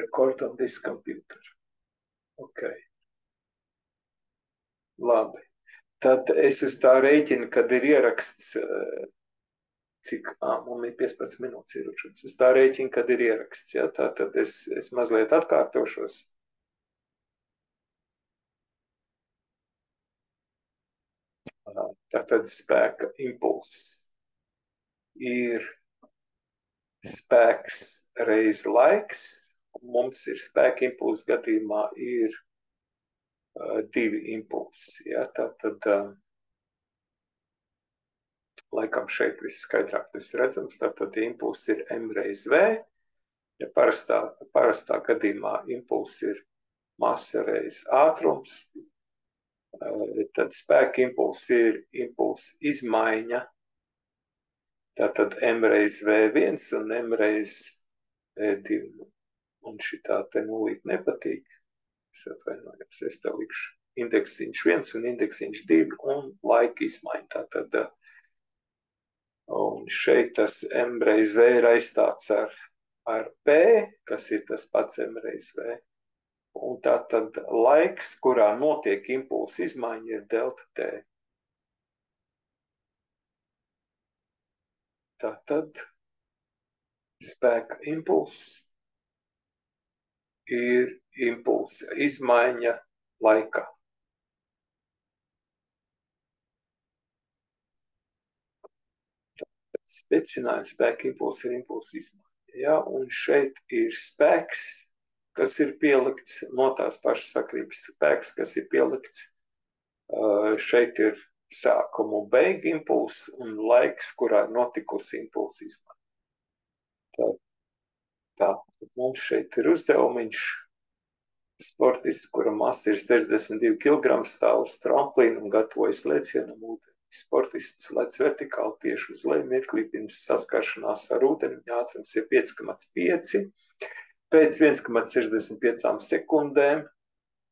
Record on this computer. Ok. Labi. Tad es uz tā rēķinu, kad ir ieraksts, cik, man ir 15 minūtes ieročums. Es tā rēķinu, kad ir ieraksts, ja? Tad es mazliet atkārtošos. Tātad spēka impulss ir spēks reiz laiks, un mums ir spēka impulss gadījumā ir divi impulsi. Ja? Tātad, laikam šeit viss skaidrāk tas redzams, tātad impulss ir m reiz v, ja parastā gadījumā impulss ir masa reiz ātrums, tad spēka impulss ir impulss izmaiņa, tātad m reiz v1 un m reiz v2. Un šitā te nulīt nepatīk. Es atvainojos, es te likšu indeksiņš 1 un indeksiņš 2 un laika izmaiņa. Tātad, un šeit tas m reiz v ir aizstāts ar p, kas ir tas pats m reiz v. Un tātad laiks, kurā notiek impulsa izmaiņa, ir delta t. Tātad spēka impulss ir impulsa izmaiņa laikā. Secinājums spēka impulss ir impulsa izmaiņa. Ja? Un šeit ir spēks, kas ir pielikts no tās pašas sakrības spēks, kas ir pielikts. Šeit ir sākuma un beigu impulss un laiks, kurā notikusi impulsa izmaiņa. Tā, mums šeit ir uzdevumiņš. Sportists, kura masa ir 62 kg, stāv uz tramplīna un gatavojas lēcienam ūdeni. Sportists lec vertikāli tieši uz leju mirklī pirms saskaršanās ar ūdeni. Viņa ātrums ir 5,5. Pēc 1,65 sekundēm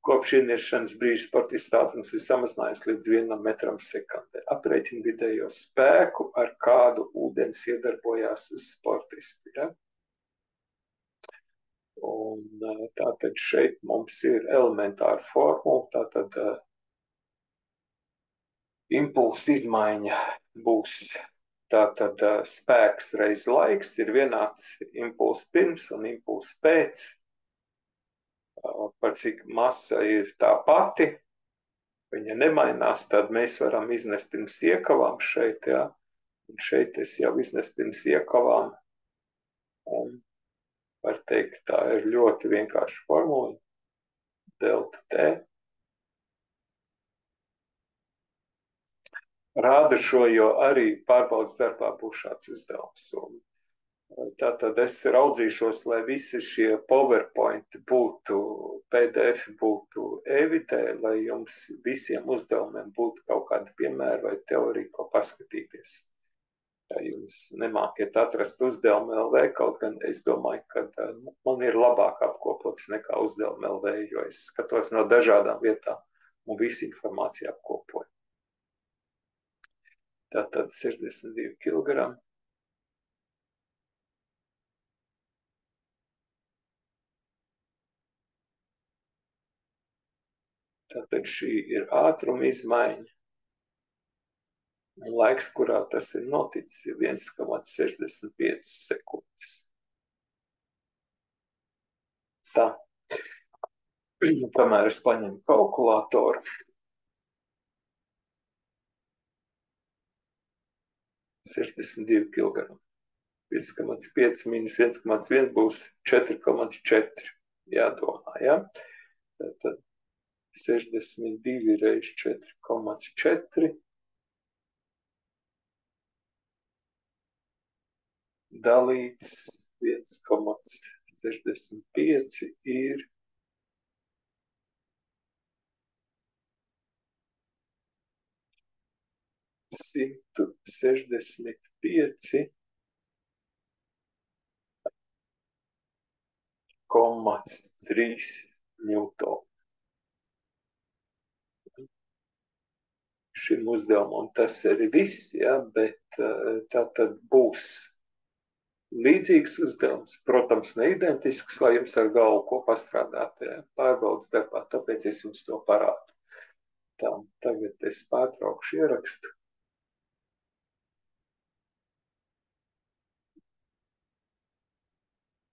kopš ieniršanas brīža sportista ātrums ir samazinājies līdz 1 metram sekundē. Aprēķina vidējo spēku, ar kādu ūdens iedarbojās uz sportistu. Ja? Un tātad šeit mums ir elementāra formula, tātad impulsa izmaiņa būs tātad spēks reiz laiks ir vienāds impulss pirms un impulss pēc, par cik masa ir tā pati, viņa nemainās, tad mēs varam iznest pirms iekavām šeit, ja? Un šeit es jau iznesu pirms iekavām, un var teikt, tā ir ļoti vienkārša formula, delta t. Rādu šo, jo arī pārbaudas darbā būs šāds uzdevums. Tātad es raudzīšos, lai visi šie PowerPoint būtu, PDF būtu evidē, lai jums visiem uzdevumiem būtu kaut kāda piemēra vai teorija, ko paskatīties. Ja jums nemākiet atrast uzdevumu LV, kaut gan es domāju, ka man ir labāk apkopots nekā uzdevumu LV, jo es skatos no dažādām vietām un visu informāciju apkopoju. Tātad 62 kg. Tātad šī ir ātruma izmaiņa. Un laiks, kurā tas ir noticis, ir 1,65 sekundes. Tā. Kamēr es paņemu kalkulātoru. 62 kg. 5,5 minus 1,1 būs 4,4. Jādomā, ja? Tad 62 reiz 4,4. Dalīts 1,65 ir 165,3 ņūtoni. Šim uzdevumam tas arī viss, ja, bet tā tad būs līdzīgs uzdevums, protams, neidentisks, lai jums ar galvu ko pastrādāt pārbaudas darbā, tāpēc es jums to parādu. Tā, tagad es pārtraukšu ierakstu.